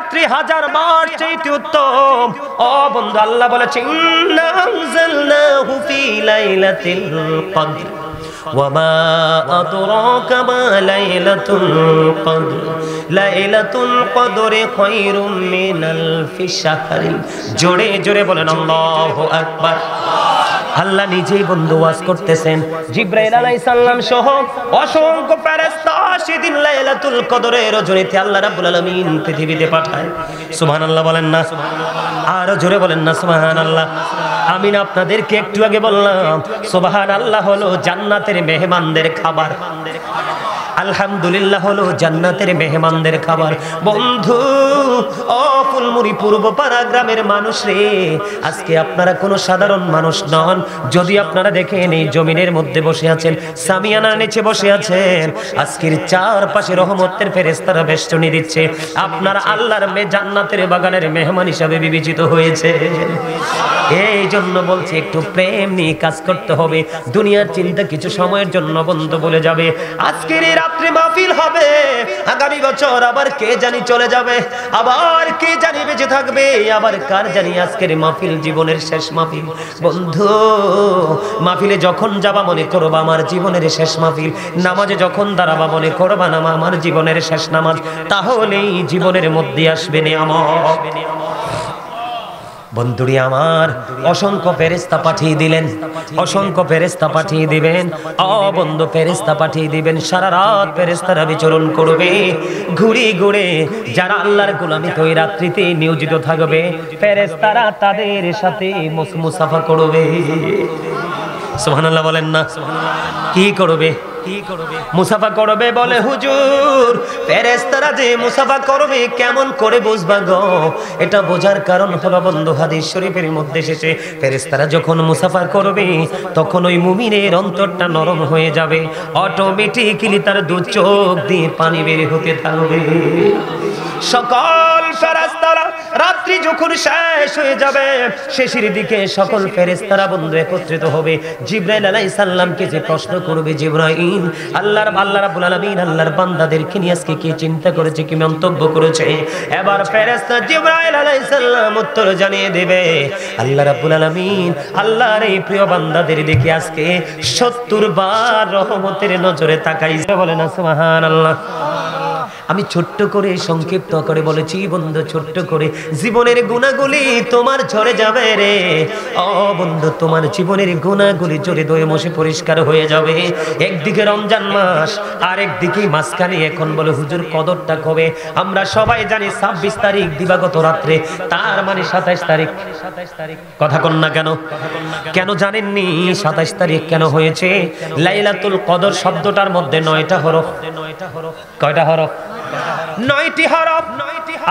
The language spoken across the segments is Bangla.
রাত্রি 1000 মাস চাইতে উত্তম। ও বন্ধু, আল্লাহ বলেছেন ইন্না আনজালনাহু ফি লাইলাতিল কদর ওয়ামা আদরাকা মা লাইলাতুল কদর লাইলাতুল কদরে খায়রুম মিন আলফি শাহর। জোরে জোরে বলেন আল্লাহু আকবার। আল্লাহ নিজেই বন্ধু ওয়াজ করতেছেন, জিবরাইল আলাইহিস সালাম সহ অসংখ্য ফেরেশতা সেদিন লাইলাতুল কদরের রজনীতে আল্লাহ রাব্বুল আলামিন পৃথিবীতে পাঠায়। সুবহানাল্লাহ বলেন না? আরো জোরে বলেন না সুবহানাল্লাহ। আমি না আপনাদেরকে একটু আগে বললাম সুবহানাল্লাহ হলো জান্নাতের মেহমানদের খাবার, আলহামদুলিল্লাহ হলো জান্নাতের মেহমানদের খাবার। বন্ধু ও ফুলমুড়ি পূর্বপাড়া গ্রামের মানুষ রে, আজকে আপনারা কোনো সাধারণ মানুষ নন। যদি আপনারা দেখেন এই জমিনের মধ্যে বসে আছেন, সামিয়ানার নিচে বসে আছেন, আজকের চারপাশে রহমতের ফেরেশতারা বেষ্টনী দিচ্ছে, আপনারা আল্লাহর জান্নাতের বাগানের মেহমান হিসাবে বিবেচিত হয়েছে। এই জন্য বলছি একটু প্রেম নিয়ে কাজ করতে হবে। দুনিয়ার চিন্তা কিছু সময়ের জন্য বন্ধ বলে যাবে। আজকের এই রাত্রে মাহফিল হবে, আগামী বছর আবার কে জানি চলে যাবে, আবার কে জানি বেঁচে থাকবে, আবার কার জানি আজকের মাহফিল জীবনের শেষ মাহফিল। বন্ধু, মাহফিলে যখন যাবা মনে করবা আমার জীবনের শেষ মাহফিল, নামাজে যখন দাঁড়াবা মনে করবা না আমার জীবনের শেষ নামাজ, তাহলেই জীবনের মধ্যে আসবে নিয়ামত। বন্ধুরি আমার, অসংখ্য ফেরেশতা পাঠিয়ে দিলেন, অসংখ্য ফেরেশতা পাঠিয়ে দিবেন। ও বন্ধু, ফেরেশতা পাঠিয়ে দিবেন, সারা রাত ফেরেশতারা বিচরণ করবে ঘুরে ঘুরে। যারা আল্লাহর গোলামিতে ওই রাত্রিতে নিয়োজিত থাকবে, ফেরেশতারা তাদের সাথে মুসাফা করবে। সুবহানাল্লাহ বলেন না? কি করবে? মুসাফা করবে। বলে হুজুর, ফেরেশতারা যে মুসাফা করবে কেমন করে বুঝবা গো? এটা বোঝার কারণ হলো বন্ধু, হাদিস শরীফের মধ্যে এসেছে ফেরেশতারা যখন মুসাফা করবে তখন ওই মুমিনের অন্তরটা নরম হয়ে যাবে, অটোমেটিক্যালি তার দু চোখ দিয়ে পানি বের হতে থাকবে। সকল ফেরেশতারা রাত্রি যখন শেষ হয়ে যাবে, শেষের দিকে সকল ফেরেশতারা বন্ধু একত্রিত হবে। জিবরাইল আলাইহিস সালামকে যে প্রশ্ন করবে, জিবরাইল আল্লাহ রাব্বুল আলামিন আল্লাহর বান্দাদেরকে নিয়ে আজকে কি চিন্তা করেছে, কি মন্তব্য করেছে? এবার ফেরেশতা জিবরাইল আলাইহিস সালাম উত্তর জানিয়ে দেবে, আল্লাহ রাব্বুল আলামিন আল্লাহর এই প্রিয় বান্দাদের দিকে আজকে 70 বার রহমতের নজরে তাকাইছে। বলে না সুবহানাল্লাহ। আমি ছোট্ট করে সংক্ষিপ্ত করে বলেছি বন্ধু, ছোট্ট করে। জীবনের গুনাহগুলি তোমার ঝরে যাবে রে। ও বন্ধু, তোমার জীবনের গুনাহগুলি ঝরে ধুয়ে মুছে পরিষ্কার হয়ে যাবে। একদিকে রমজান মাস, আর একদিকে মাঝখানে এখন বলে হুজুর কদরটা কবে? আমরা সবাই জানি 26 তারিখ দিবাগত রাত্রে, তার মানে 27 তারিখ। কথা কন না কেন? কেন জানেননি 27 তারিখ কেন হয়েছে? লাইলাতুল কদর শব্দটার মধ্যে 9টা হরফ। কয়টা হরফ? 9টি হরফ।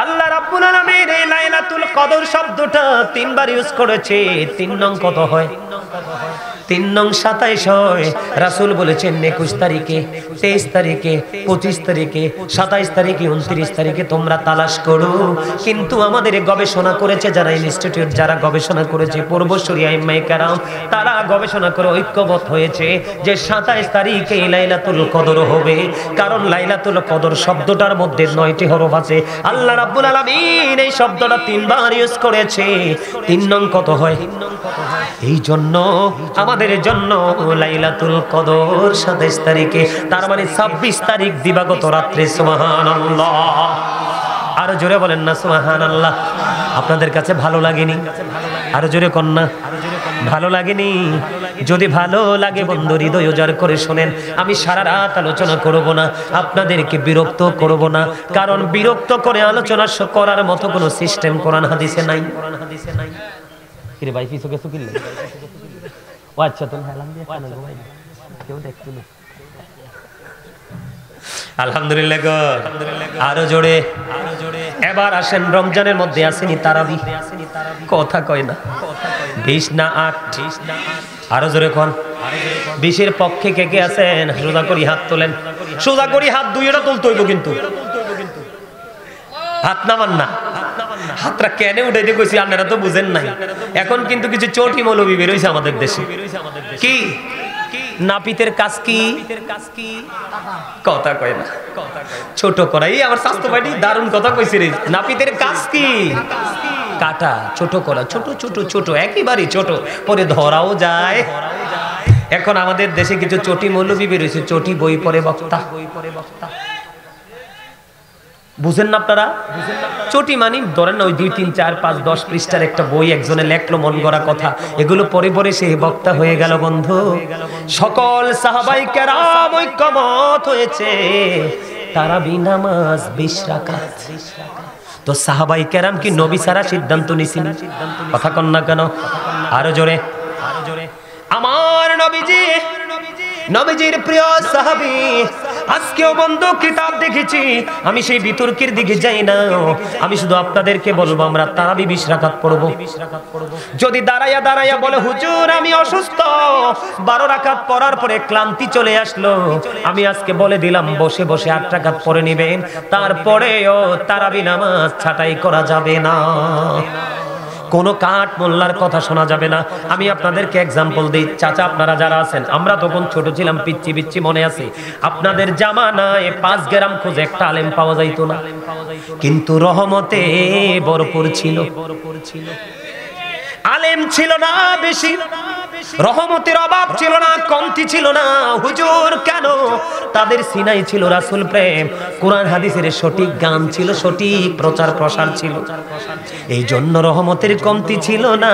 আল্লাহ রাব্বুল আলামিন এই লাইলাতুল কদর শব্দটা 3 বার ইউজ করেছে। 3 নং কত হয়? 3 নং 27 হয়। রাসূল বলেছেন 21 তারিখে, 23 তারিখে, 25 তারিখে, 27 তারিখে, 29 তারিখে তোমরা তালাশ করো। কিন্তু আমাদের গবেষণা করেছে যারা ইনস্টিটিউট, যারা গবেষণা করেছে পূর্বসূরি আইম্মায়ে কেরাম, তারা গবেষণা করে ঐক্যবদ্ধ হয়েছে যে 27 তারিখে লাইলাতুল কদর হবে। কারণ লাইলাতুল কদর শব্দটার মধ্যে 9টি হরফ আছে। আল্লাহ রাব্বুল আলামিন এই শব্দটা 3 বার ইউজ করেছে। 3 নং কত হয়? এই জন্য আমাদের জন্য লাইলাতুল কদর 27 তারিখে, তার মানে 26 তারিখ দিবাগত রাত্রে। সুবহানাল্লাহ। আরো জোরে বলেন না সুবহানাল্লাহ। আপনাদের কাছে ভালো লাগেনি? আরো জোরে কন না। ভালো লাগেনি? যদি ভালো লাগে বন্ধু হৃদয় উজাড় করে শোনেন। আমি সারা রাত আলোচনা করব না, আপনাদেরকে বিরক্ত করব না, কারণ বিরক্ত করে আলোচনা করার মতো কোনো সিস্টেম কোরআন হাদিসে নাই। কিরে ভাই পিছু গেছো কিলে? ও আচ্ছা, তুমি হেলাম দিয়ে কেন গো ভাই? কেউ দেখতো না। আলহামদুলিল্লাহ গো। আরো জোরে। এবার আসেন, রমজানের মধ্যে আসেনি তারাবি। কথা কয় না। 20 না 8? আরো জোরে কোন। 20-এর পক্ষে কে কে আছেন? সোজা করি হাত তোলেন। সোজা করি হাত, দুইটা তুলতে হইব কিন্তু। হাত নামান না। হাতটা কেনে উঠাইতে কইছি আপনারা তো বুঝেন নাই। এখন কিন্তু কিছু চটি মৌলবি বের হইছে আমাদের দেশে। কি নাপিতের কাজ কি? কথা কয় না, ছোট করা। এই আমার স্বাস্থ্য ভাইটি দারুণ কথা কইছে রে। নাপিতের কাজ কি? কাটা, ছোট করা, ছোট ছোট ছোট, একেবারে ছোট, পরে ধরাও যায়। এখন আমাদের দেশে কিছু চটি মৌলবী বেরোয়েছে, চটি বই পড়ে বক্তা। বুঝেন না আপনারা? চটি মানে ধরেন না ওই 2, 3, 4, 5, 10 পৃষ্ঠার একটা বই একজনে লেখলো মন গড়া কথা, এগুলো পরে পরে সে বক্তা হয়ে গেল। বন্ধু, সকল সাহাবায়ে কেরাম ঐক্যমত হয়েছে তারাবি নামাজ 20 রাকাত। তো সাহাবায়ে কেরাম কি নবী ছাড়া সিদ্ধান্ত নিছেন? কথা কন না কেন? আরো জোরে। আমার নবীজি, নবীজির প্রিয় সাহাবী। আজকেও বন্ধু কিতাব দেখেছি, আমি সেই বিতর্কের দিকে যাই না, আমি শুধু আপনাদেরকে বলবো আমরা তারাবি 20 রাকাত পড়ব। যদি দাঁড়াইয়া দাঁড়াইয়া বলে হুজুর আমি অসুস্থ, 12 রাকাত পড়ার পরে ক্লান্তি চলে আসলো, আমি আজকে বলে দিলাম বসে বসে 8 রাকাত পড়ে নেবেন, তারপরেও তারাবি নামাজ ছাঁটাই করা যাবে না। কোনো কাঠ মোল্লার কথা শোনা যাবে না। আমি আপনাদেরকে এক্সাম্পল দিই। চাচা আপনারা যারা আছেন, আমরা তখন ছোট ছিলাম, পিচ্ছি পিচ্ছি মনে আছে, আপনাদের জামানায় 5 গ্রাম খোঁজে একটা আলেম পাওয়া যাইতো না, কিন্তু রহমতে ভরপুর ছিল। আলেম ছিল না বেশি, রহমতের অভাব ছিল না, কমতি ছিল না। হুজুর কেন? তাদের সিনাই ছিল রাসূল প্রেম, কোরআন হাদিসের সঠিক গান ছিল, সঠিক প্রচার প্রসার ছিল, এই জন্য রহমতের কমতি ছিল না।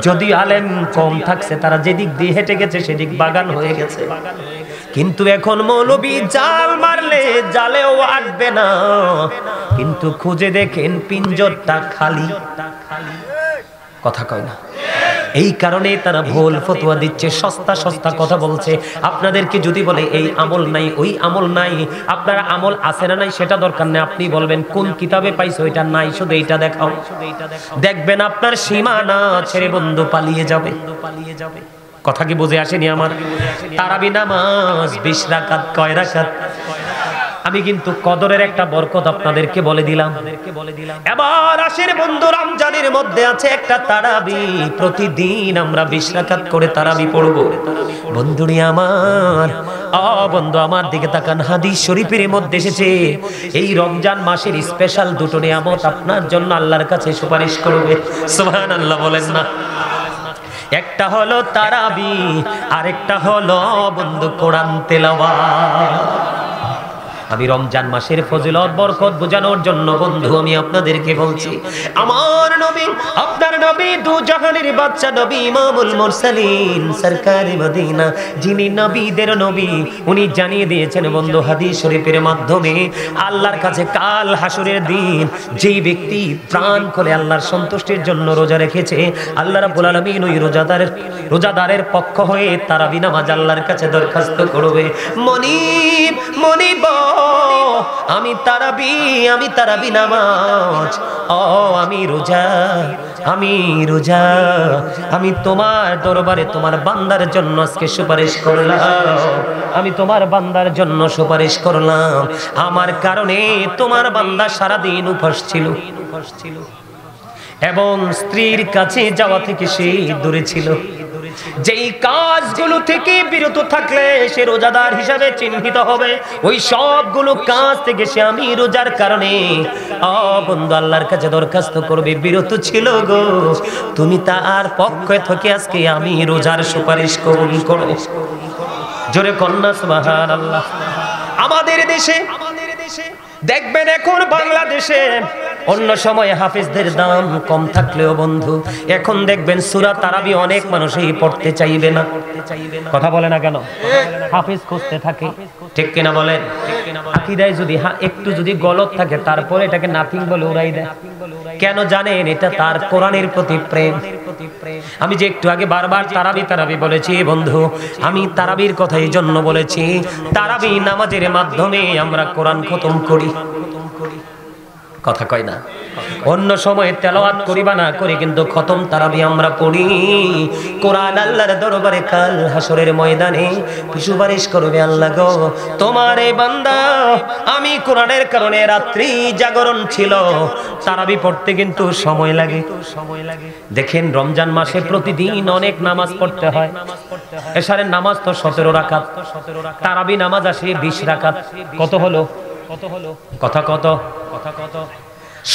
যদি আলেম কম থাকছে, তারা যেদিক দিয়ে হেঁটে গেছে সেদিক বাগান হয়ে গেছে। কিন্তু এখন মৌলবী জাল মারলে জালেও আটবে না, কিন্তু খুঁজে দেখেন পিঞ্জরটা খালি। কথা কয় না? এই কারণে তারা ভুল ফতোয়া দিচ্ছে, সস্তা সস্তা কথা বলছে। আপনাদেরকে যদি বলে এই আমল নাই, ওই আমল নাই, আপনারা আমল আছে না নাই সেটা দরকার নেই, আপনি বলবেন কোন কিতাবে পাইছো এটা নাই, শুধু এইটা দেখাও। দেখবেন আপনার সীমানা ছেড়ে বন্ধু পালিয়ে যাবে। কথা কি বুঝে আসেনি আমার? তারাবি নামাজ 20 রাকাত। কয় রাকাত? আমি কিন্তু কদরের একটা বরকত আপনাদেরকে বলে দিলাম। এবার আসেন বন্ধু, রমজানের মধ্যে আছে একটা তারাবি, প্রতিদিন আমরা 20 রাকাত করে তারাবি পড়ব। বন্ধুরি আমার, বন্ধু আমার দিকে তাকান, হাদিস শরীফের মধ্যে এসেছে এই রমজান মাসের স্পেশাল দুটো নিয়ামত আপনার জন্য আল্লাহর কাছে সুপারিশ করবে। সুবহানাল্লাহ বলেন না? একটা হলো তারাবি, আরেকটা হলো বন্ধু কোরআন তেলাওয়াত। আমি রমজান মাসের ফজিলত বরকত বোঝানোর জন্য বন্ধু আমি আপনাদেরকে বলছি, আমার নবী, আপনার নবী, দু জাহানের বাদশা নবী, ইমামুল মুরসালিন, সরকারে মদিনা, যিনি নবীদের নবী, উনি জানিয়ে দিয়েছেন বন্ধু হাদিস শরীফের মাধ্যমে, আল্লাহর কাছে কাল হাসরের দিন যেই ব্যক্তি প্রাণ খুলে আল্লাহর সন্তুষ্টির জন্য রোজা রেখেছে, আল্লাহ রাব্বুল আলামিন ওই রোজাদারের পক্ষ হয়ে তারাবি নামাজ আল্লাহর কাছে দরখাস্ত করবে, মনিব মনিব, আমি তারাবি নামাজ, আমি রোজা, আমি তোমার দরবারে তোমার বান্দার জন্য আজকে সুপারিশ করলাম, আমি তোমার বান্দার জন্য সুপারিশ করলাম, আমার কারণে তোমার বান্দা সারাদিন উপোস ছিল এবং স্ত্রীর কাছে যাওয়া থেকে সে দূরে ছিল। যেই কাজগুলো থেকে বিরত থাকলে সে রোজাদার হিসাবে চিহ্নিত হবে, ওই সবগুলো কাজ থেকে সে আমি রোজার কারণে বন্ধু আল্লাহর কাছে দরখাস্ত করবে, বিরত ছিল গো, তুমি তার পক্ষে থেকে আজকে আমি রোজার সুপারিশ কবুল করো। জোরে কন্যা সুবহানাল্লাহ। আমাদের দেশে দেখবেন এখন বাংলাদেশে অন্য সময় হাফেজদের দাম কম থাকলেও বন্ধু এখন দেখবেন সূরা তারাবি অনেক মানুষই পড়তে চাইবে না। কথা বলে না কেন? হাফেজ খুঁজতে থাকে, ঠিক কিনা বলেন? আকীদায় যদি একটু যদি গলত থাকে তারপরে এটাকে নাথিং বলে উড়াই দেয়। কেন জানেন? এটা তার কোরআনের প্রতি প্রেম। আমি যে একটু আগে বারবার তারাবি বলেছি বন্ধু, আমি তারাবির কথা এই জন্য বলেছি, তারাবি নামাজের মাধ্যমে আমরা কোরআন খতম করি। কথা কয় না। অন্য সময় তেলাওয়াত করিবা না করি, কিন্তু খতম তারাবি আমরা পড়ি। কোরআন আল্লাহর দরবারে কাল হাসরের ময়দানে সুপারিশ করবে, আল্লাহ গো তোমার এই বান্দা আমি কোরআনের কারণে রাত্রি জাগরণ ছিল, তারাবি পড়তে কিন্তু সময় লাগে। দেখেন রমজান মাসে প্রতিদিন অনেক নামাজ পড়তে হয়। এশারের নামাজ তো 17 রাকাত, তারাবি নামাজ আসে 20 রাকাত। কত হলো? কথা কত?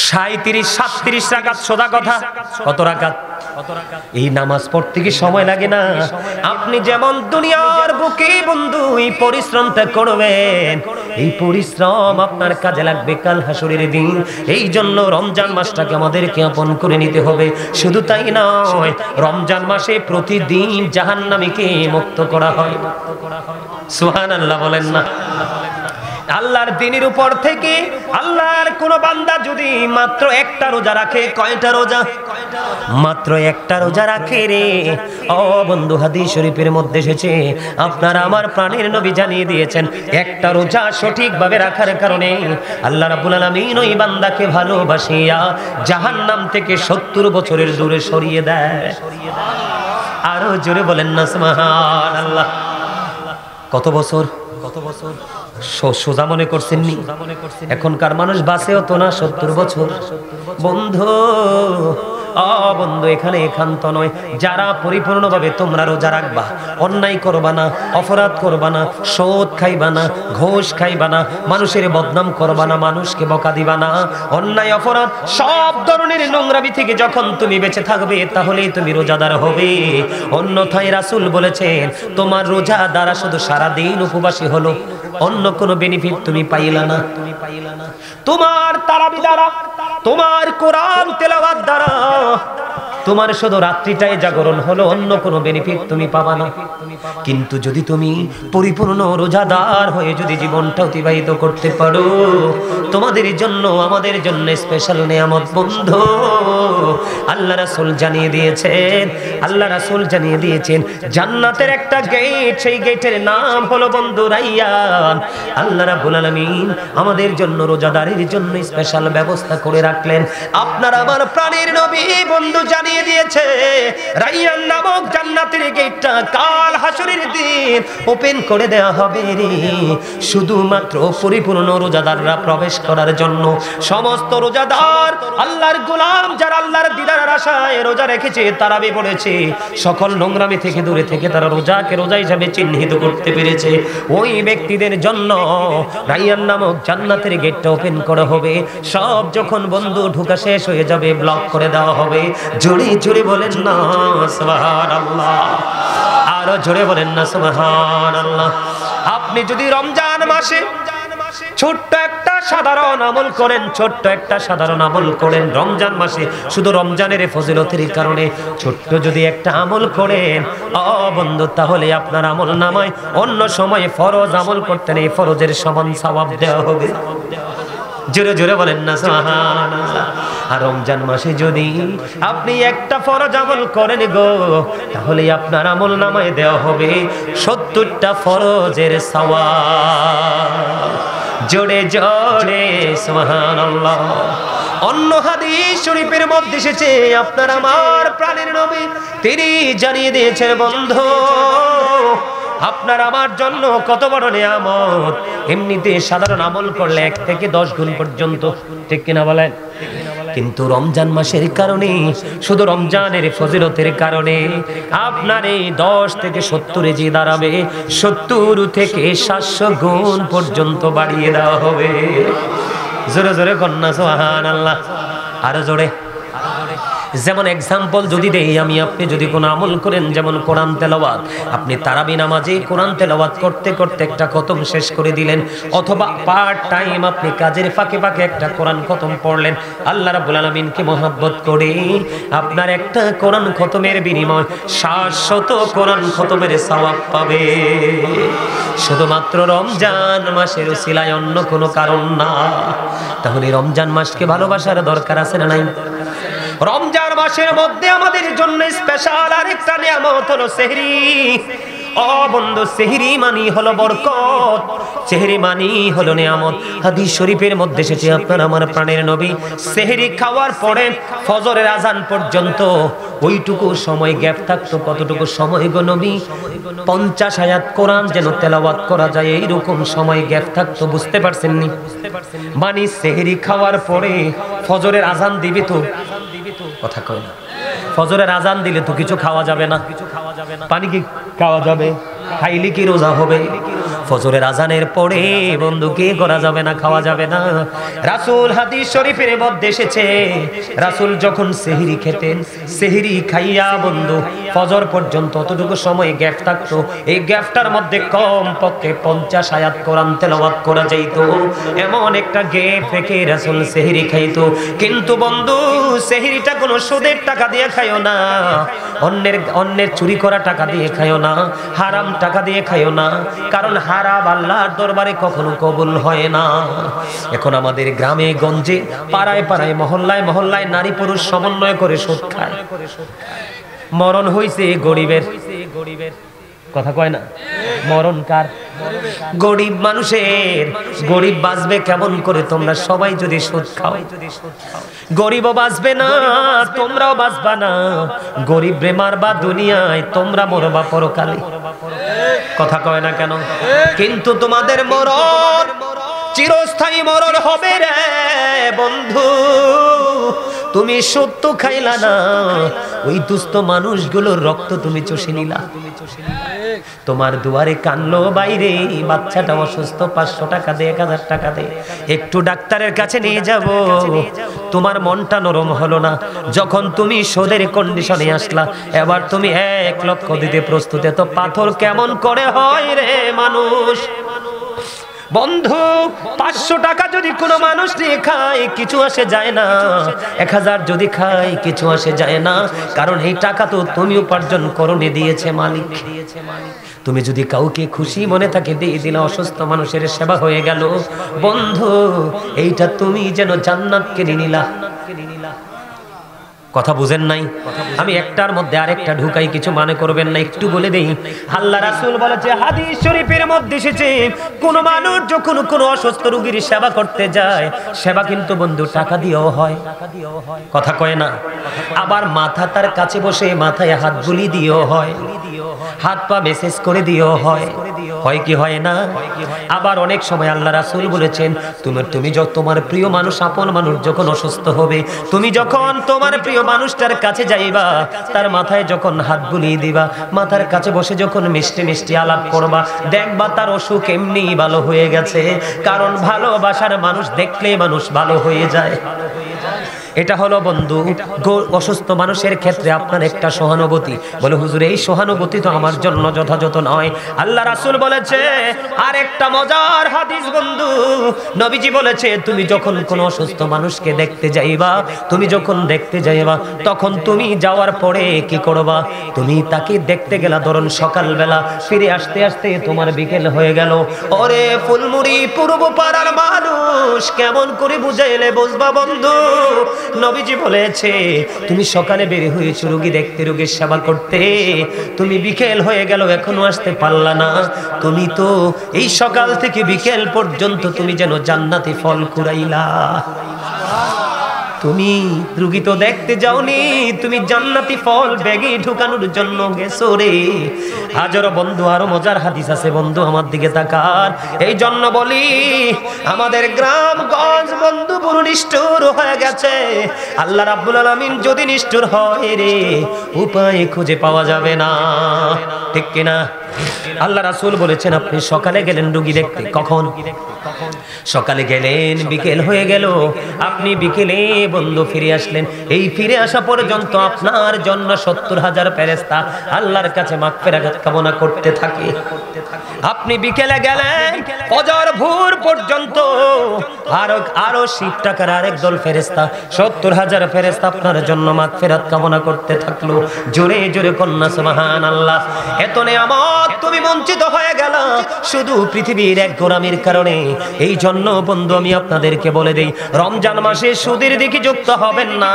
37 রাকাত সোজা কথা। কত রাকাত? এই নামাজ পড়তে কি সময় লাগে না? আপনি যেমন দুনিয়ার বুকে বন্ধু এই পরিশ্রমটা করবেন, এই পরিশ্রম আপনার কাজে লাগবে কাল হাসরের দিন। এই জন্য রমজান মাসটাকে আমাদেরকে আপন করে নিতে হবে। শুধু তাই নয়, রমজান মাসে প্রতিদিন জাহান্নামীকে মুক্ত করা হয়। সুবহানাল্লাহ বলেন না? আল্লাহর দিনের উপর থেকে আল্লাহর কোন বান্দা যদি মাত্র একটা রোজা রাখে, কয়টা রোজা? মাত্র একটা রোজা রাখে রে। ও বন্ধু, হাদিস শরীফের মধ্যে এসেছে, আপনার আমার প্রাণের নবী জানিয়ে দিয়েছেন, একটা রোজা সঠিকভাবে রাখার কারণে আল্লাহ রাব্বুল আলামিন ওই বান্দাকে ভালোবাসিয়া জাহান্নাম থেকে 70 বছরের দূরে সরিয়ে দেয়। আরো জোরে বলেন না সুবহানাল্লাহ। কত বছর? সোজা মনে করছেন নি? এখনকার মানুষ বাঁচেও তো না 70 বছর। বন্ধু বন্ধু, এখানে একান্ত নয়, যারা পরিপূর্ণভাবে তোমরা রোজা রাখবা, অন্যায় করবা না, অপরাধ করবা না, সুদ খাইবা না, ঘুষ খাইবা না, মানুষের বদনাম করবা না, মানুষকে বকা দিবা না, অন্যায় অপরাধ সব ধরনের নোংরামি থেকে যখন তুমি বেঁচে থাকবে, তাহলেই তুমি রোজাদার হবে। অন্যথায় রাসূল বলেছেন, তোমার রোজা দ্বারা শুধু সারাদিন উপবাসী হলো, অন্য কোনো বেনিফিট তুমি পাইলা না। তোমার তারাবি দ্বারা, তোমার কোরআন তেলাওয়াত দ্বারা তোমার শুধু রাত্রিটাই জাগরণ হলো, অন্য কোনো বেনিফিট তুমি পাবা না। কিন্তু যদি তুমি পরিপূর্ণ রোজাদার হয়ে যদি জীবনটা অতিবাহিত করতে পারো, তোমাদের জন্য আমাদের জন্য স্পেশাল নিয়ামত বন্ধু। আল্লাহ রাসূল জানিয়ে দিয়েছেন, আল্লাহ রাসূল জানিয়ে দিয়েছেন জান্নাতের একটা গেট, সেই গেটের নাম হলো বন্ধু রাইয়ান। আল্লাহ রাব্বুল আলামিন আমাদের জন্য রোজাদারের জন্য স্পেশাল ব্যবস্থা করে রাখলেন। আপনার আমার প্রাণের নবী বন্ধু জানিয়ে দিয়েছে, রাইয়ান নামক জান্নাতের গেটটা কাল হাসরের দিন ওপেন করে দেয়া হবে রে, শুধুমাত্র পরিপূর্ণ রোজাদাররা প্রবেশ করার জন্য। সমস্ত রোজাদার আল্লাহর গোলাম যারা আল্লাহর দিদারের আশায় রোজা রেখেছে, তারাবি পড়েছে, সকল নোংরামি থেকে দূরে থেকে তারা রোজাকে রোজা হিসাবে চিহ্নিত করতে পেরেছে, ওই ব্যক্তিদের জন্য রাইয়ান নামক জান্নাতের গেটটা ওপেন করা হবে। সব যখন বন্ধু ঢোকা শেষ হয়ে যাবে, ব্লক করে দেওয়া হবে। জোরে জোরে বলেন না সুবহানাল্লাহ, আরো জোরে বলেন না সুবহানাল্লাহ। আপনি যদি রমজান মাসে ছোট্ট একটা সাধারণ আমল করেন, ছোট্ট একটা সাধারণ আমল করেন রমজান মাসে, শুধু রমজানের ফজিলতের কারণে ছোট্ট যদি একটা আমল করেন বন্ধু, তাহলে আপনার আমল নামায় অন্য সময় ফরজ আমল করতেন, এই ফরজের সমান সওয়াব দেওয়া হবে। জোরে জোরে বলেন না সুবহানাল্লাহ। আর রমজান মাসে যদি আপনি একটা ফরজ আমল করেন গো, তাহলে আপনার আমল নামায় দেওয়া হবে 70টা ফরজের সওয়াব। জোরে জোরে সুবহানাল্লাহ। অন্য হাদিস শরীফের মধ্যে এসেছে, আপনার আমার প্রাণের নবী তিনি জানিয়ে দিয়েছেন, বন্ধু আপনার আমার জন্য কত বড় নিয়ামত। এমনিতে সাধারণ আমল করলে 1 থেকে 10 গুণ পর্যন্ত, ঠিক কিনা বলেন? কিন্তু রমজান মাসের কারণে, শুধু রমজানের ফজিলতের কারণে আপনার এই 10 থেকে 70-এ যে দাঁড়াবে, 70 থেকে 700 গুণ পর্যন্ত বাড়িয়ে দেওয়া হবে। জোরে জোরে কন্যা সুবহানাল্লাহ, আরো জোরে। যেমন এক্সাম্পল যদি দেই, আমি আপনি যদি কোনো আমল করেন, যেমন কোরআন তেলাওয়াত, আপনি তারাবি নামাজে কোরআন তেলাওয়াত করতে করতে একটা খতম শেষ করে দিলেন, অথবা পার্ট টাইম আপনি কাজের ফাঁকে ফাঁকে একটা কোরআন খতম পড়লেন, আল্লাহ রাব্বুল আলামিনকে মহব্বত করে আপনার একটা কোরআন খতমের বিনিময় 700 কোরআন খতমের সওয়াব পাবে। শুধুমাত্র রমজান মাসের উসিলায়, অন্য কোনো কারণ না। তাহলে রমজান মাসকে ভালোবাসার দরকার আছে না নাই? রমজান মাসের মধ্যে আমাদের জন্য স্পেশাল আরেকটা নিয়ামত হলো সেহরি। ও বন্ধু, সেহরি মানি হলো বরকত, সেহরি মানি হলো নিয়ামত। হাদিস শরীফের মধ্যে এসেছে আপনার আমার প্রাণের নবী সেহরি খাওয়ার পরে ফজরের আজান পর্যন্ত ওইটুকু সময় গ্যাপ থাকতো। কতটুকু সময় গো নবী? 50 আয়াত কোরআন যেন তেলাওয়াত করা যায় এইরকম সময় গ্যাপ থাকতো। বুঝতে পারছেন নি? মানে সেহরি খাওয়ার পরে ফজরের আজান দিবি তো, কথা কয় না, ফজরের আজান দিলে তো কিছু খাওয়া যাবে না, পানি কি খাওয়া যাবে? খাইলে কি রোজা হবে? ফজরের আজানের পরে বন্ধু কি করা যাবে না, খাওয়া যাবে না। রাসূল হাদিস শরীফের মধ্যে এসেছে রাসূল যখন সেহরি খেতেন, সেহরি খাইয়া বন্ধু ফজর পর্যন্ত অতটুকু সময় গ্যাপ থাকতো। এই গ্যাপটার মধ্যে কম পক্ষে 50 আয়াত কোরআন তেলাওয়াত করা যাইত। এমন একটা গ্যাপ রেখে রাসূল সেহরি খাইতো। কিন্তু বন্ধু, সেহরিটা কোনো সুদের টাকা দিয়ে খাইও না, অন্যের চুরি করা টাকা দিয়ে খাইও না, হারাম টাকা দিয়ে খাইও না, কারণ হারাম আল্লাহর দরবারে কখনো কবুল হয় না। এখন আমাদের গ্রামে গঞ্জে পাড়ায় পাড়ায় মহল্লায় মহল্লায় নারী পুরুষ সমন্বয় করে সুদ খায়। মরণ হইছে গরিবের, কথা কয় না? মরণ কার? গরিব মানুষের। গরিব বাঁচবে কেমন করে? তোমরা সবাই যদি সুদ খাও, গরিবও বাঁচবে না, তোমরাও বাঁচবা না। গরিব রে মারবা দুনিয়ায়, তোমরা মরবা পরকালে। কথা কয় না কেন? কিন্তু তোমাদের মরণ চিরস্থায়ী মরণ হবে রে বন্ধু। তুমি সত্য খাইলা না, ওই দুস্থ মানুষগুলোর রক্ত তুমি চষে নিলা। তোমার দুয়ারে কানলো বাইরে বাচ্চাটা অসুস্থ, 500 টাকা দে, 1000 টাকা দে, একটু ডাক্তারের কাছে নিয়ে যাব। তোমার মনটা নরম হলো না যখন তুমি সোদের কন্ডিশনে আসলা। এবার তুমি 1 লক্ষ দিতে প্রস্তুত। এত পাথর কেমন করে হয় রে মানুষ? বন্ধু, 500 টাকা যদি কোনো মানুষ নিয়ে খায় কিছু আসে যায় না, 1000 যদি খায় কিছু আসে যায় না, কারণ এই টাকা তো তুমি উপার্জন করনি, দিয়েছে মালিক। তুমি যদি কাউকে খুশি মনে থাকে দিয়ে দিলে, অসুস্থ মানুষের সেবা হয়ে গেল। বন্ধু, এইটা তুমি যেন জান্নাত কিনে নিলা। কথা বুঝেন নাই? আমি একটার মধ্যে আরেকটা ঢুকাই, কিছু মনে করবেন না, একটু বলে দেই। আল্লাহ রাসূল বলেছে হাদিস শরীফের মধ্যে এসেছে, কোন মানুষ যখন কোন অসুস্থ রোগীর সেবা করতে যায়, সেবা কিন্তু বন্ধু টাকা দিয়েও হয়, কথা কয় না। আবার মাথা তার কাছে বসে মাথায় হাত বুলি দিয়েও হয়, হাত পা মেসেজ করে দিয়েও হয়, হয় কি হয় না? আবার অনেক সময় আল্লাহ রাসূল বলেছেন, তুমি তোমার প্রিয় মানুষ, আপন মানুষ যখন অসুস্থ হবে, তুমি যখন তোমার প্রিয় মানুষটার কাছে যাইবা, তার মাথায় যখন হাত বুলিয়ে দিবা, মাথার কাছে বসে যখন মিষ্টি মিষ্টি আলাপ করবা, দেখবা তার অসুখ এমনি ভালো হয়ে গেছে। কারণ ভালোবাসার মানুষ দেখলেই মানুষ ভালো হয়ে যায়। এটা হলো বন্ধু অসুস্থ মানুষের ক্ষেত্রে আপনার একটা সহানুভূতি। বলে হুজুর, এই সহানুভূতি তো আমার জন্য যথাযথ নয়। আল্লাহ রাসূল বলেছে আর একটা মজার হাদিস বন্ধু, নবীজি বলেছে, তুমি যখন কোনো অসুস্থ মানুষকে দেখতে যাইবা, তুমি যখন দেখতে যাইবা, তখন তুমি যাওয়ার পরে কি করবা? তুমি তাকে দেখতে গেলা ধরুন সকালবেলা, ফিরে আসতে আসতে তোমার বিকেল হয়ে গেল। ওরে ফুলমুড়ি পূর্ব পাড়ার মানুষ, কেমন করে বুঝাইলে বুঝবা বন্ধু? নবীজি বলেছে, তুমি সকালে বের হয়েছো রোগী দেখতে, রোগীর সেবা করতে, তুমি বিকেল হয়ে গেল এখনো আসতে পারলা না। তুমি তো এই সকাল থেকে বিকেল পর্যন্ত তুমি যেন জান্নাতি ফল কুড়াইলা। তুমি রোগী তো দেখতে যাওনি, তুমি জান্নাতি ফল ব্যাগে ঢুকানোর জন্য গেছো রে। হাজারো বন্ধু, আরো মজার হাদিস আছে বন্ধু, আমার দিকে তাকান। এই জন্য বলি, আমাদের গ্রামগঞ্জ বন্ধু পুরো নিষ্ঠুর হয়ে গেছে। আল্লাহ রাব্বুল আলামিন যদি নিষ্ঠুর হয় রে, উপায় খুঁজে পাওয়া যাবে না, ঠিক কিনা? আল্লাহ রাসূল বলেছেন, আপনি সকালে গেলেন রোগী দেখতে, কখন? সকালে গেলেন, বিকেল হয়ে গেল, আপনি বিকেলে বন্ধু ফিরে আসলেন। এই ফিরে আসা পর্যন্ত আপনার জন্য 70,000 ফেরেশতা আল্লাহর কাছে মাগফিরাত কামনা করতে থাকে। আপনি বিকেলে গেলেন ফজর ভোর পর্যন্ত আরো 80 টাকার আরেক দল ফেরেশতা 70,000 ফেরেশতা আপনার জন্য মাগফিরাত কামনা করতে থাকলো। জোরে জোরে কন্যা সুবহানাল্লাহ। এত নিয়ামত তুমি বঞ্চিত হয়ে গেল শুধু পৃথিবীর এক গোলামির কারণে। এই জন্য বন্ধু আমি আপনাদেরকে বলে দেই, রমজান মাসে সুদের দিকে যুক্ত হবেন না।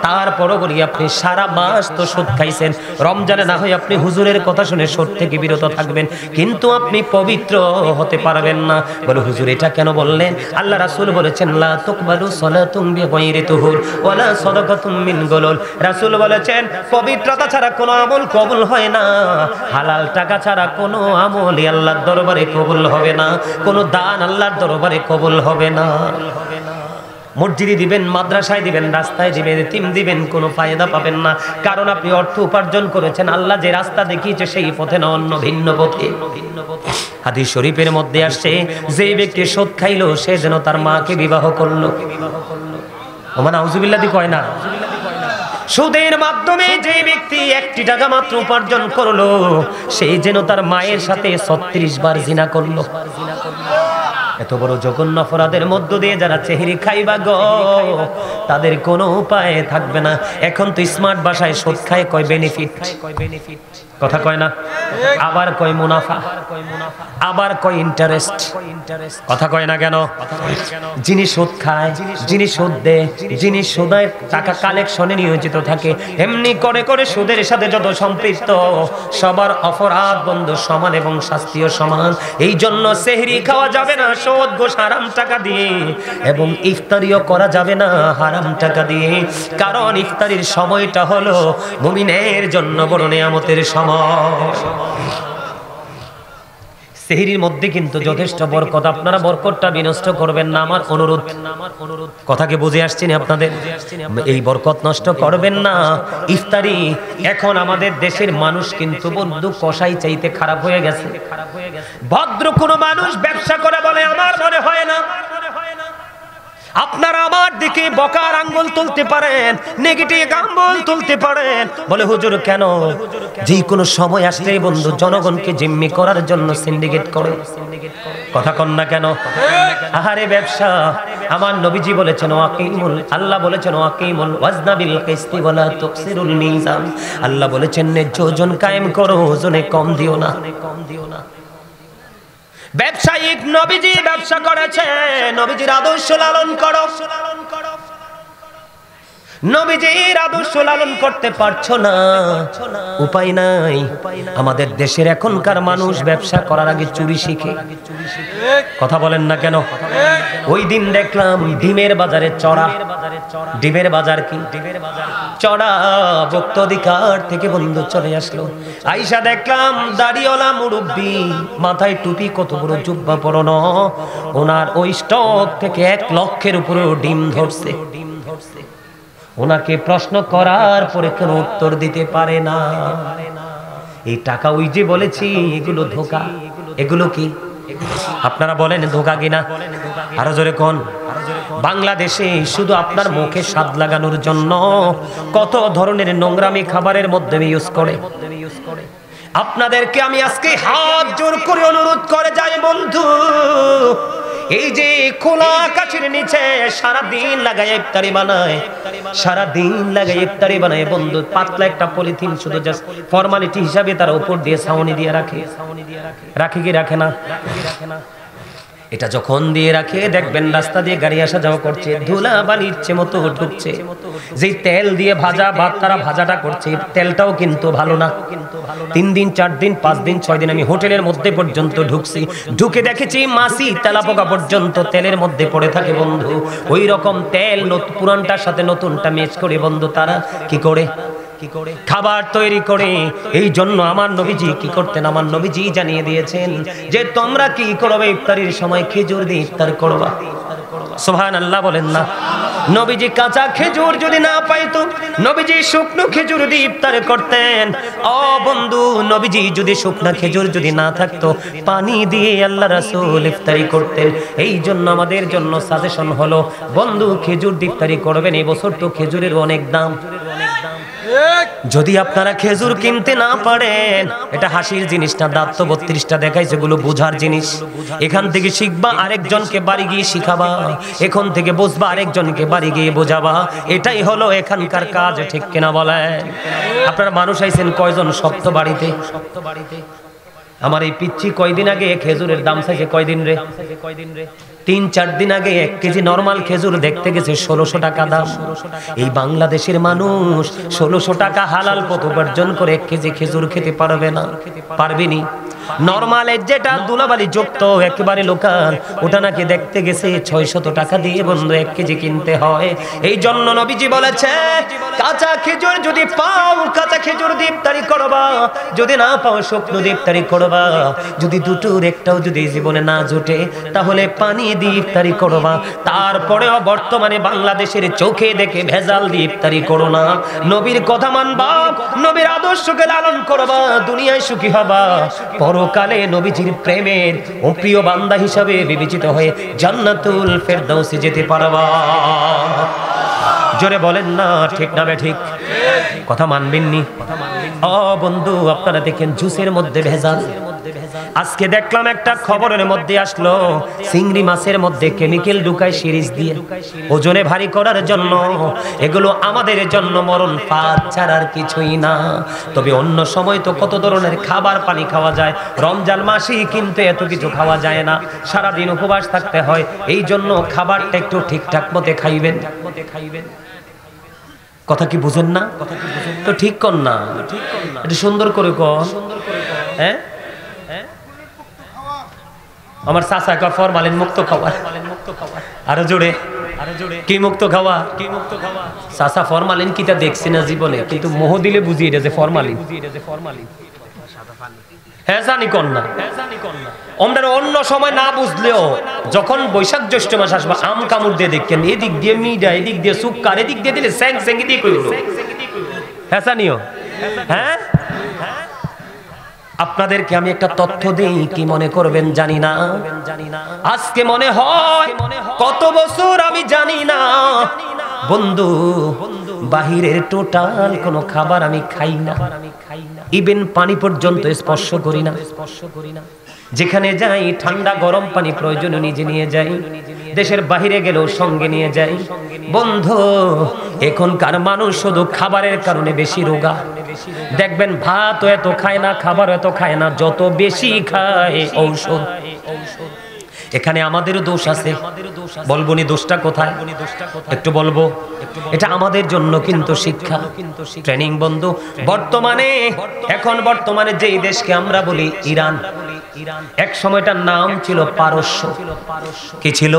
তারপরও বলি আপনি সারা মাস তো সুদ খাইছেন, রমজানে না হয় আপনি হুজুরের কথা শুনে সুদ থেকে বিরত থাকবেন, কিন্তু আপনি পবিত্র হতে পারবেন না। বলে হুজুর এটা কেন বললেন? আল্লাহ রাসূল বলেছেন লা তুকবালু সালাতুম বিগাইরি তুহুর ওয়ালা সাদাকাতুম মিন গুলুল। রাসূল বলেছেন পবিত্রতা ছাড়া কোনো আমল কবুল হয় না, হালাল টাকা ছাড়া কোনো আমলই আল্লাহর দরবারে কবুল হবে না, কোনো দান আল্লাহর দরবারে কবুল হবে না। মসজিদে দিবেন, মাদ্রাসায় দিবেন, রাস্তায় দিবেন, এতিম দিবেন, কোনো ফায়দা পাবেন না। কারণ আপনি অর্থ উপার্জন করেছেন আল্লাহ যে রাস্তা দেখিয়েছে সেই পথে না, অন্য ভিন্ন পথে। হাদিস শরীফের মধ্যে আসছে যে ব্যক্তি সুদ খাইলো সে যেন তার মাকে বিবাহ করলো। ওমান আউযুবিল্লাহ দি কয় না। সুদের মাধ্যমে যে ব্যক্তি 1 টাকা মাত্র উপার্জন করলো সেই যেন তার মায়ের সাথে 36 বার জিনা করলো। এত বড় জঘন্য অপরাধের মধ্য দিয়ে যারা চেহারি খাইবা গো তাদের কোনো উপায় থাকবে না। এখন তো স্মার্ট ভাষায় সুদ খায় কয় বেনিফিট, কথা কয় না, আবার কয় মুনাফা, আবার কয় ইন্টারেস্ট, কথা কয় না কেন? যিনি সুদ খায়, যিনি সুদ দেয়, যিনি সুদের টাকা কালেকশনে নিয়োজিত থাকে, এমনি করে করে সুদের সাথে যত সম্পৃক্ত সবার অপরাধ বন্ধু সমান এবং শাস্তিও সমান। এই জন্য সেহরি খাওয়া যাবে না সুদ ঘুষ হারাম টাকা দিয়ে, এবং ইফতারিও করা যাবে না হারাম টাকা দিয়ে। কারণ ইফতারির সময়টা হলো মুমিনের জন্য বড় নিয়ামতের সময়। সেহরির মধ্যে কিন্তু যথেষ্ট বরকত, আপনারা বরকতটা বিনষ্ট করবেন না, আমার অনুরোধ। কথাকে বুঝে আসছেন আপনাদের? এই বরকত নষ্ট করবেন না। ইফতারি এখন আমাদের দেশের মানুষ কিন্তু বন্ধু কষাই চাইতে খারাপ হয়ে গেছে। ভদ্র কোন মানুষ ব্যবসা করে বলে আমার মনে হয় না। আপনারা আমার দিকে বকার আঙ্গুল তুলতে পারেন, নেগেটিভ আঙ্গুল তুলতে পারেন, বলে হুজুর কেন? যে কোনো সময় আসলেই বন্ধু জনগণকে জিম্মি করার জন্য সিন্ডিকেট করে, কথা কন না কেন? আহারে ব্যবসা। আমার নবীজি বলেছেন ওয়াকিমুল, আল্লাহ বলেছেন ওয়াকিমুল ওয়াজনা বিল কিসতি ওয়ালা তুকসিরুল মিজান। আল্লাহ বলেছেন ন্যায্য ওজন কায়েম করো, ওজনে কম দিও না। ব্যবসায়িক নবীজি ব্যবসা করেছে, নবীজির আদর্শ লালন করো। নবীজির আদর্শ লালন করতে পারছো না, উপায় নাই। আমাদের দেশের এখনকার মানুষ ব্যবসা করার আগে চুরি শিখে, কথা বলেন না কেন? ওই দিন দেখলাম ডিমের বাজারে চড়া, ডিমের বাজার কি চড়া ভক্ত অধিকার থেকে বন্ধু চলে আসলো। আইসা দেখলাম দাড়িওয়ালা মুরব্বী, মাথায় টুপি, কত বড় জুব্বা পরানো, ওনার ওই স্টক থেকে 1 লক্ষের উপরে ডিম ধরছে। ওনাকে প্রশ্ন করার পরে কোনো উত্তর দিতে পারে না। এই টাকা ওই যে বলেছি এগুলো ধোঁকা, এগুলো কি আপনারা বলেন ধোঁকা কিনা? আরো জোরে কোন? বাংলাদেশে শুধু আপনার মুখে স্বাদ লাগানোর জন্য কত ধরনের নোংরামি খাবারের মধ্যে ইউজ করে। আপনাদেরকে আমি আজকে হাত জোর করে অনুরোধ করে যাই বন্ধু, এই যে খোলা আকাশের নিচে সারাদিন লাগায় ইফতারি বানায়, সারাদিন লাগায় ইফতারি বানায় বন্ধু, পাতলা একটা পলিথিন শুধু জাস্ট ফর্মালিটি হিসাবে তার উপর দিয়ে ছাউনি দিয়ে রাখে, রাখে কি রাখে না? এটা যখন দিয়ে রাখে দেখবেন রাস্তা দিয়ে গাড়ি আসা যাওয়া করছে, ধুলা বালির মতো ঢুকছে। যেই তেল দিয়ে ভাজা ভাত তারা ভাজাটা করছে, তেলটাও কিন্তু ভালো না। 3 দিন 4 দিন 5 দিন 6 দিন আমি হোটেলের মধ্যে পর্যন্ত ঢুকছি, ঢুকে দেখেছি মাছি তেলাপোকা পর্যন্ত তেলের মধ্যে পড়ে থাকে বন্ধু। ওই রকম তেল পুরানটার সাথে নতুনটা মিক্স করে বন্ধু তারা কি করে খাবার তৈরি করে। এই জন্য আমার নবীজি কি করতেন? আমার নবীজি জানিয়ে দিয়েছেন যে তোমরা কি করবে, ইফতারির সময় খেজুর দিয়ে ইফতার করবা। সুবহানাল্লাহ বলেন না? নবীজি কাঁচা খেজুর যদি না পাইতো, নবীজি শুকনো খেজুর দিয়ে ইফতার করতেন। ও বন্ধু, নবীজি যদি শুকনো খেজুর যদি না থাকতো, পানি দিয়ে আল্লাহ রাসূল ইফতারি করতেন। এই জন্য আমাদের জন্য সাজেশন হলো বন্ধু খেজুর দিয়ে ইফতারি করবেন। এই বছর তো খেজুরের অনেক দাম, যদি আপনারা খেজুর কিনতে না পারেন, এটা হাসির জিনিস না, দাঁত তো 32টা দেখাইছে, এগুলো বোঝার জিনিস। এখান থেকে শিখবা, আরেকজনকে বাড়ি গিয়ে শিখাবা, এখন থেকে বুঝবা, আরেকজনকে বাড়ি গিয়ে বোঝাবা। এটাই হলো এখানকার কাজ, ঠিক কিনা বলেন? আপনারা মানুষ আইছেন কয়জন শক্ত বাড়িতে? আমার এই পিচ্ছি কয়দিন আগে খেজুরের দাম চাইছে কয়দিন রে? 3-4 দিন আগে 1 কেজি নরমাল খেজুর দেখতে গেছে 1600 টাকা দাম। এই বাংলাদেশের মানুষ 1600 টাকা হালাল পথ উপার্জন করে 1 কেজি খেজুর খেতে পারবে না, পারবেনি। নরমালের যেটা দুলাবালি যুক্ত একেবারে লোকাল, ওটা নাকি দেখতে গেছে 600 টাকা দিয়ে বন্ধু 1 কেজি কিনতে হয়। এই জন্য নবীজি বলেছে, কাঁচা খেজুর যদি পাও, কাঁচা খেজুর দিয়ে ইফতারি করবা, যদি না পাও শুকনো দিয়ে ইফতারি করবা। যদি দুটোর একটাও যদি জীবনে না জুটে, তাহলে পানি দিয়ে ইফতারি করবা। তারপরেও বর্তমানে বাংলাদেশের চোখে দেখে ভেজাল দিয়ে ইফতারি করো না। নবীর কথা মানবা, নবীর আদর্শকে লালন করবা, দুনিয়ায় সুখী হবা, পরকালে নবীজির প্রেমের ও প্রিয় বান্দা হিসাবে বিবেচিত হয়ে জান্নাতুল ফেরদাউসে যেতে পারবা। জোরে বলেন না ঠিক না ঠিক? কথা মানবেননি? ও বন্ধু, আপনারা দেখেন জুসের মধ্যে ভেজাল। আজকে দেখলাম একটা খবরের মধ্যে আসলো, চিংড়ি মাছের মধ্যে কেমিক্যাল ঢুকায় সিরিজ দিয়ে ওজনে ভারী করার জন্য। এগুলো আমাদের জন্য মরণ ফাঁদ ছাড়ার কিছুই না। তবে অন্য সময় তো কত ধরনের খাবার পানি খাওয়া যায়, রমজান মাসেই কিন্তু এত কিছু খাওয়া যায় না, সারাদিন উপবাস থাকতে হয়। এই জন্য খাবারটা একটু ঠিকঠাক মতে খাইবেন। কথা কি বুঝেন না? তো ঠিক কর না, একটু সুন্দর করে কর। হ্যাঁ, আমার চাচা কা ফরমালিন মুক্ত খাবার, আরো জোরে কি মুক্ত খাওয়া? চাচা ফরমালিন কিটা দেখছি না জীবনে, কিন্তু মোহ দিলে বুঝি এটা যে ফরমালিন। হ্যাঁ জানি কর না, আমরা অন্য সময় না বুঝলেও যখন বৈশাখ জ্যৈষ্ঠ মাস আসবে, আম কামড় দিয়ে দেখেন, এদিক দিয়ে মিডা, এদিক দিয়ে সুক্কার, এদিক দিয়ে দিলে স্যাং স্যাং দিয়ে কইল। হ্যাঁ জানিও। হ্যাঁ, আপনাদেরকে আমি একটা তথ্য দেই, কি মনে করবেন জানি না। আজকে মনে হয় কত বছর আমি জানি না বন্ধু, বাহিরের টোটাল কোনো খাবার আমি খাই না, ইভেন পানি পর্যন্ত স্পর্শ করি না। যেখানে যাই ঠান্ডা গরম পানি প্রয়োজন নিজে নিয়ে যাই, দেশের বাহিরে গেলেও সঙ্গে নিয়ে যাই। বন্ধু, এখনকার মানুষ শুধু খাবারের কারণে বেশি রোগা। দেখবেন ভাত এত খায় না, খাবার এত খায় না, যত বেশি খায় ঔষধ। এখানে আমাদেরও দোষ আছে, বলবো নি দোষটা কোথায়? একটু বলবো। এটা আমাদের জন্য কিন্তু শিক্ষা, ট্রেনিং বন্ধু। বর্তমানে যেই দেশকে আমরা বলি ইরান, এক সময়টার নাম ছিল পারস্য। কি ছিল?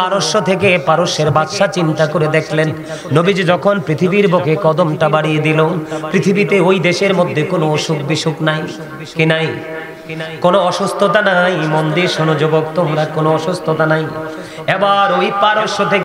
পারস্য থেকে পারস্যের বাদশা চিন্তা করে দেখলেন, নবীজি যখন পৃথিবীর বুকে কদমটা বাড়িয়ে দিল, পৃথিবীতে ওই দেশের মধ্যে কোনো অসুখ বিসুখ নাই, কি নাই? কোনো অসুস্থতা নাই। মন দিয়ে শোনো যুবক তোমরা, কোনো অসুস্থতা নাই। এবার ওই পারস্য থেকে